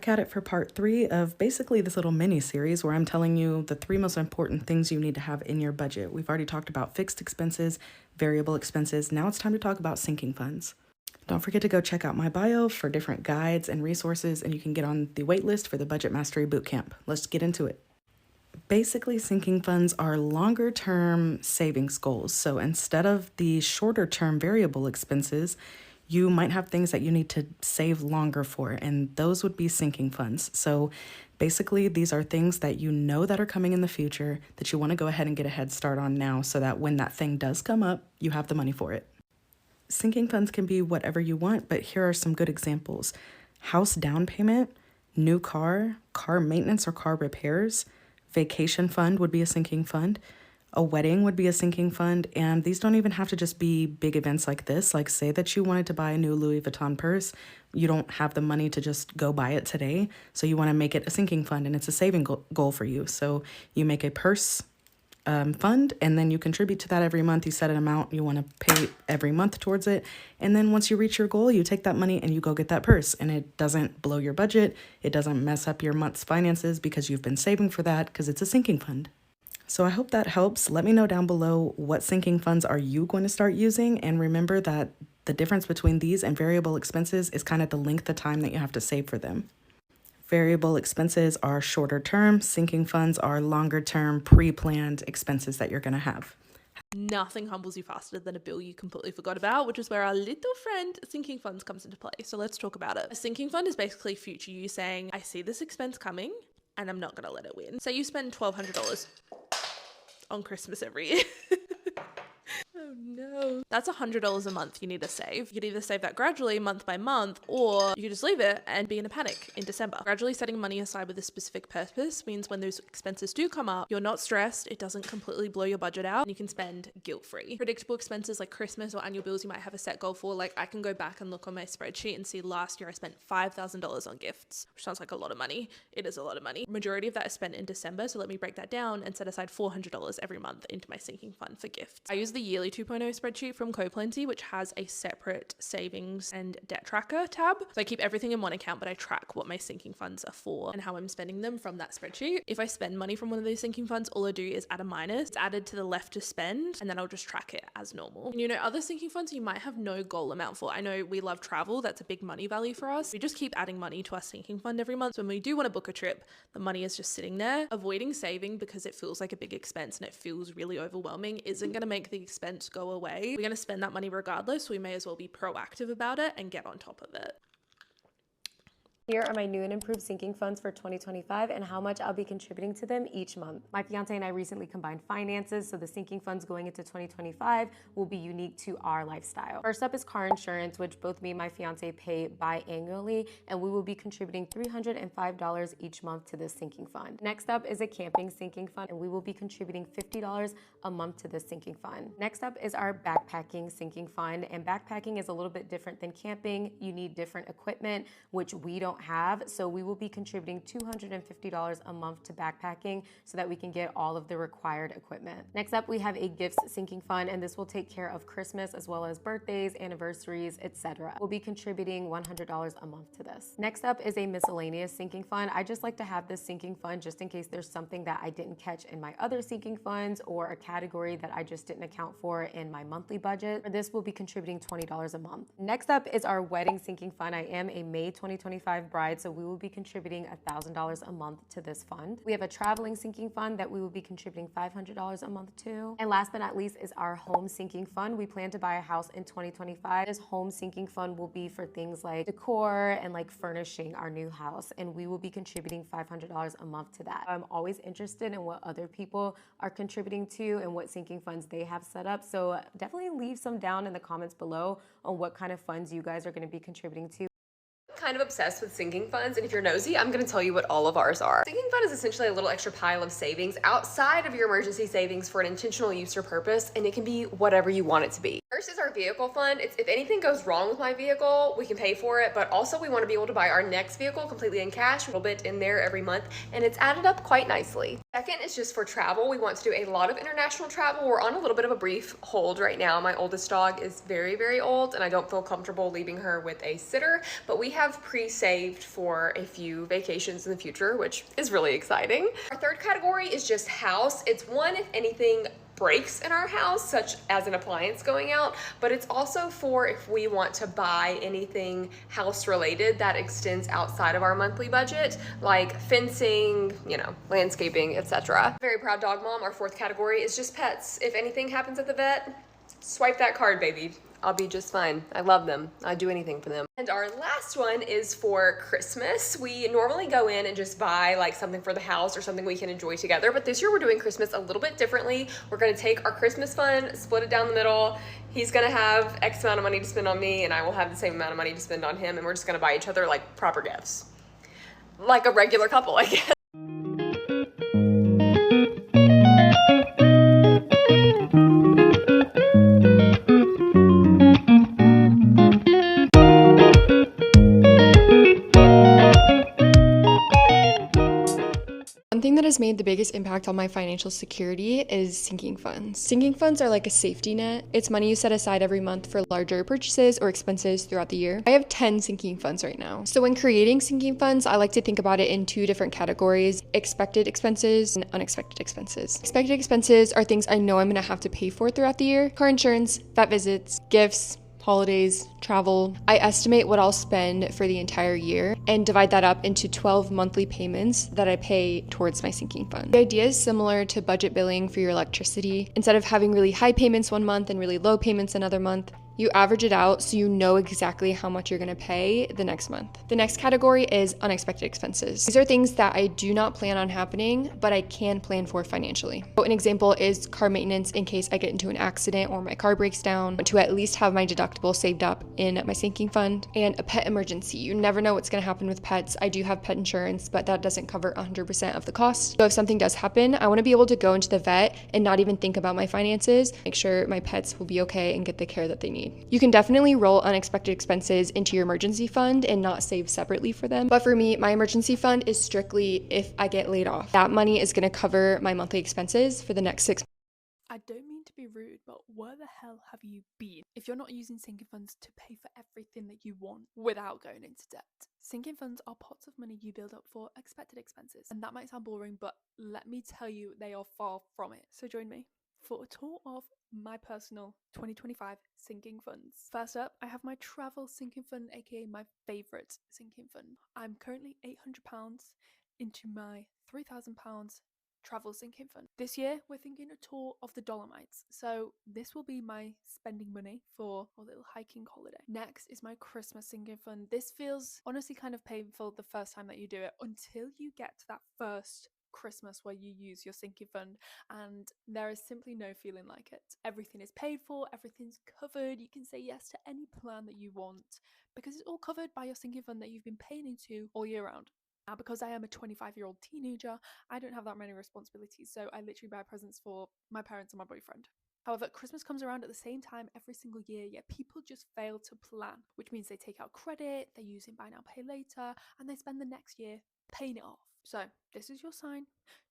back at it for part 3 of basically this little mini series where I'm telling you the 3 most important things you need to have in your budget. We've already talked about fixed expenses, variable expenses. Now it's time to talk about sinking funds. Don't forget to go check out my bio for different guides and resources, and you can get on the wait list for the Budget Mastery Bootcamp. Let's get into it. Basically, sinking funds are longer term savings goals. So instead of the shorter term variable expenses, you might have things that you need to save longer for, and those would be sinking funds. So basically, these are things that you know that are coming in the future that you want to go ahead and get a head start on now so that when that thing does come up, you have the money for it. Sinking funds can be whatever you want, but here are some good examples. House down payment, new car, car maintenance or car repairs, vacation fund would be a sinking fund, a wedding would be a sinking fund, and these don't even have to just be big events like this. Like say that you wanted to buy a new Louis Vuitton purse, you don't have the money to just go buy it today, so you want to make it a sinking fund and it's a saving goal for you. So you make a purse fund, and then you contribute to that every month. You set an amount you want to pay every month towards it, and then once you reach your goal, you take that money and you go get that purse, and it doesn't blow your budget, it doesn't mess up your month's finances because you've been saving for that because it's a sinking fund. So I hope that helps. Let me know down below what sinking funds are you going to start using, and remember that the difference between these and variable expenses is kind of the length of time that you have to save for them. Variable expenses are shorter term, sinking funds are longer term, pre-planned expenses that you're going to have. Nothing humbles you faster than a bill you completely forgot about, which is where our little friend sinking funds comes into play. So let's talk about it. A sinking fund is basically future you saying, I see this expense coming and I'm not going to let it win. Say you spend $1,200 on Christmas every year. Oh no. That's $100 a month you need to save. You could either save that gradually month by month, or you could just leave it and be in a panic in December. Gradually setting money aside with a specific purpose means when those expenses do come up, you're not stressed, it doesn't completely blow your budget out, and you can spend guilt-free. Predictable expenses like Christmas or annual bills you might have a set goal for. Like I can go back and look on my spreadsheet and see last year I spent $5,000 on gifts, which sounds like a lot of money. It is a lot of money. Majority of that is spent in December, so let me break that down and set aside $400 every month into my sinking fund for gifts. I use the yearly 2.0 spreadsheet from CoPlenty, which has a separate savings and debt tracker tab. So I keep everything in one account, but I track what my sinking funds are for and how I'm spending them from that spreadsheet. If I spend money from one of these sinking funds, all I do is add a minus. It's added to the left to spend, and then I'll just track it as normal. And other sinking funds you might have no goal amount for. I know we love travel. That's a big money value for us. We just keep adding money to our sinking fund every month. So when we do want to book a trip, the money is just sitting there. Avoiding saving because it feels like a big expense and it feels really overwhelming isn't going to make the expense go away. We're going to spend that money regardless, so we may as well be proactive about it and get on top of it. Here are my new and improved sinking funds for 2025 and how much I'll be contributing to them each month. My fiance and I recently combined finances, so the sinking funds going into 2025 will be unique to our lifestyle. First up is car insurance, which both me and my fiance pay biannually, and we will be contributing $305 each month to this sinking fund. Next up is a camping sinking fund, and we will be contributing $50 a month to this sinking fund. Next up is our backpacking sinking fund, and backpacking is a little bit different than camping. You need different equipment, which we don't have, so we will be contributing $250 a month to backpacking so that we can get all of the required equipment. Next up, we have a gifts sinking fund, and this will take care of Christmas as well as birthdays, anniversaries, etc. We'll be contributing $100 a month to this. Next up is a miscellaneous sinking fund. I just like to have this sinking fund just in case there's something that I didn't catch in my other sinking funds or a category that I just didn't account for in my monthly budget. For this, we'll be contributing $20 a month. Next up is our wedding sinking fund. I am a May 2025 bride, so we will be contributing $1,000 a month to this fund. We have a traveling sinking fund that we will be contributing $500 a month to. And last but not least is our home sinking fund. We plan to buy a house in 2025. This home sinking fund will be for things like decor and like furnishing our new house, and we will be contributing $500 a month to that. I'm always interested in what other people are contributing to and what sinking funds they have set up, so definitely leave some down in the comments below on what kind of funds you guys are going to be contributing to. Kind of obsessed with sinking funds, and if you're nosy, I'm going to tell you what all of ours are. Sinking fund is essentially a little extra pile of savings outside of your emergency savings for an intentional use or purpose, and it can be whatever you want it to be. First is our vehicle fund. It's if anything goes wrong with my vehicle, we can pay for it, but also we want to be able to buy our next vehicle completely in cash, a little bit in there every month, and it's added up quite nicely. Second is just for travel. We want to do a lot of international travel. We're on a little bit of a brief hold right now. My oldest dog is very, very old, and I don't feel comfortable leaving her with a sitter, but we have pre-saved for a few vacations in the future, which is really exciting. Our third category is just house. It's one, if anything breaks in our house, such as an appliance going out, but it's also for if we want to buy anything house related that extends outside of our monthly budget, like fencing, landscaping, etc. Very proud dog mom. Our fourth category is just pets. If anything happens at the vet, swipe that card, baby. I'll be just fine. I love them. I'd do anything for them. And our last one is for Christmas. We normally go in and just buy like something for the house or something we can enjoy together, but this year we're doing Christmas a little bit differently. We're gonna take our Christmas fund, split it down the middle. He's gonna have X amount of money to spend on me, and I will have the same amount of money to spend on him, and we're just gonna buy each other like proper gifts. Like a regular couple, I guess. One thing that has made the biggest impact on my financial security is sinking funds. Sinking funds are like a safety net. It's money you set aside every month for larger purchases or expenses throughout the year. I have 10 sinking funds right now. So when creating sinking funds, I like to think about it in two different categories: expected expenses and unexpected expenses. Expected expenses are things I know I'm gonna have to pay for throughout the year: car insurance, vet visits, gifts, holidays, travel. I estimate what I'll spend for the entire year and divide that up into 12 monthly payments that I pay towards my sinking fund. The idea is similar to budget billing for your electricity. Instead of having really high payments one month and really low payments another month, you average it out so you know exactly how much you're gonna pay the next month. The next category is unexpected expenses. These are things that I do not plan on happening, but I can plan for financially. So an example is car maintenance in case I get into an accident or my car breaks down, to at least have my deductible saved up in my sinking fund. And a pet emergency. You never know what's gonna happen with pets. I do have pet insurance, but that doesn't cover 100% of the cost. So if something does happen, I wanna be able to go into the vet and not even think about my finances, make sure my pets will be okay and get the care that they need. You can definitely roll unexpected expenses into your emergency fund and not save separately for them. But for me, my emergency fund is strictly if I get laid off. That money is going to cover my monthly expenses for the next 6 months. I don't mean to be rude, but where the hell have you been if you're not using sinking funds to pay for everything that you want without going into debt? Sinking funds are pots of money you build up for expected expenses. And that might sound boring, but let me tell you, they are far from it. So join me for a tour of my personal 2025 sinking funds. First up, I have my travel sinking fund, aka my favorite sinking fund. I'm currently £800 into my £3,000 travel sinking fund. This year, we're thinking a tour of the Dolomites, so this will be my spending money for a little hiking holiday. Next is my Christmas sinking fund. This feels honestly kind of painful the first time that you do it, until you get to that first Christmas where you use your sinking fund, and there is simply no feeling like it. Everything is paid for, everything's covered. You can say yes to any plan that you want because it's all covered by your sinking fund that you've been paying into all year round. Now, because I am a 25-year-old teenager, I don't have that many responsibilities, so I literally buy presents for my parents and my boyfriend. However, Christmas comes around at the same time every single year, yet people just fail to plan, which means they take out credit, they use buy now, pay later, and they spend the next year paying it off. So this is your sign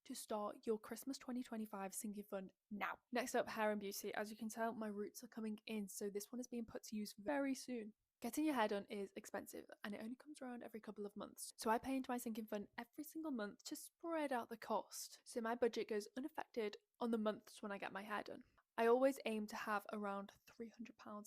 to start your Christmas 2025 sinking fund now. Next up, hair and beauty. As you can tell, my roots are coming in, so this one is being put to use very soon. Getting your hair done is expensive and it only comes around every couple of months. So I pay into my sinking fund every single month to spread out the cost. So my budget goes unaffected on the months when I get my hair done. I always aim to have around £300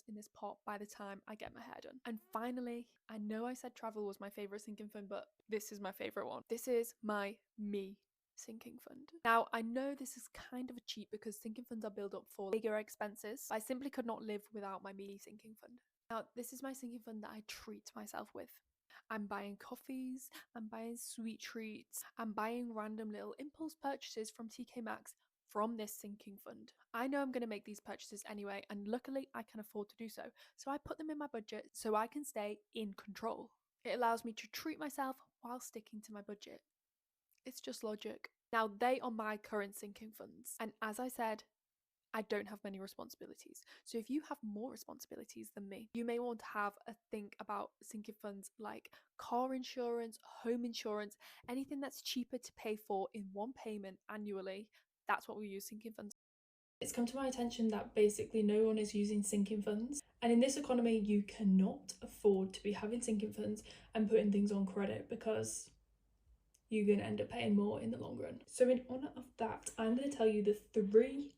in this pot by the time I get my hair done. And finally, I know I said travel was my favourite sinking fund, but this is my favourite one. This is my me sinking fund. Now, I know this is kind of a cheat because sinking funds are built up for bigger expenses. I simply could not live without my me sinking fund. Now, this is my sinking fund that I treat myself with. I'm buying coffees, I'm buying sweet treats, I'm buying random little impulse purchases from TK Maxx from this sinking fund. I know I'm going to make these purchases anyway, and luckily I can afford to do so. So I put them in my budget so I can stay in control. It allows me to treat myself while sticking to my budget. It's just logic. Now, they are my current sinking funds. And as I said, I don't have many responsibilities. So if you have more responsibilities than me, you may want to have a think about sinking funds like car insurance, home insurance, anything that's cheaper to pay for in one payment annually. That's what we use sinking funds. It's come to my attention that basically no one is using sinking funds. And in this economy, you cannot afford to be having sinking funds and putting things on credit because you're going to end up paying more in the long run. So in honour of that, I'm going to tell you the 3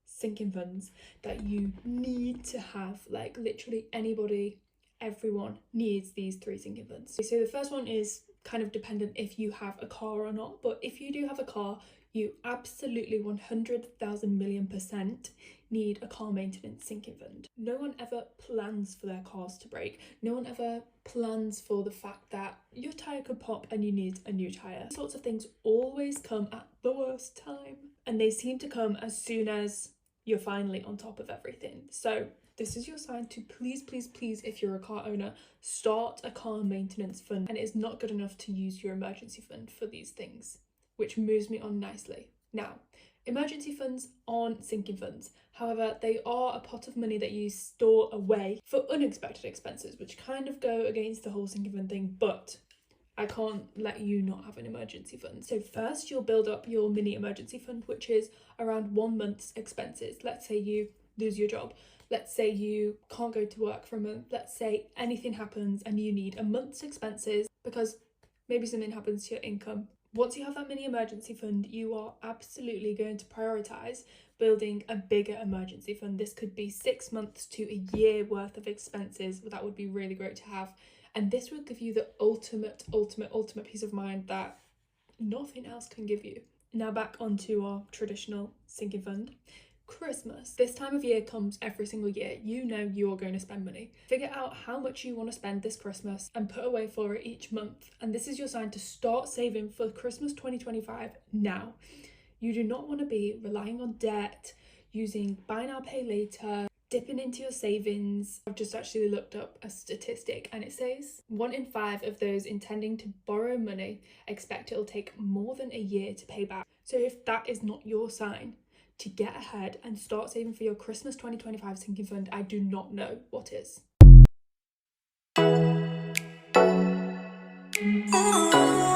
sinking funds that you need to have. Like literally anybody, everyone needs these 3 sinking funds. So the first one is kind of dependent if you have a car or not, but if you do have a car, you absolutely 100,000,000,000% need a car maintenance sinking fund. No one ever plans for their cars to break. No one ever plans for the fact that your tyre could pop and you need a new tyre. These sorts of things always come at the worst time, and they seem to come as soon as you're finally on top of everything. So this is your sign to please, please, please, if you're a car owner, start a car maintenance fund. And it is not good enough to use your emergency fund for these things, which moves me on nicely. Now, emergency funds aren't sinking funds. However, they are a pot of money that you store away for unexpected expenses, which kind of go against the whole sinking fund thing, but I can't let you not have an emergency fund. So first you'll build up your mini emergency fund, which is around 1 month's expenses. Let's say you lose your job. Let's say you can't go to work for a month. Let's say anything happens and you need a month's expenses because maybe something happens to your income. Once you have that mini emergency fund, you are absolutely going to prioritise building a bigger emergency fund. This could be 6 months to a year worth of expenses. That would be really great to have. And this will give you the ultimate peace of mind that nothing else can give you. Now back onto our traditional sinking fund. Christmas. This time of year comes every single year. You know you are going to spend money. Figure out how much you want to spend this Christmas and put away for it each month. And this is your sign to start saving for Christmas 2025 now. You do not want to be relying on debt, using buy now, pay later, dipping into your savings. I've just actually looked up a statistic and it says 1 in 5 of those intending to borrow money expect it'll take more than a year to pay back. So if that is not your sign to get ahead and start saving for your Christmas 2025 sinking fund, I do not know what is. Oh.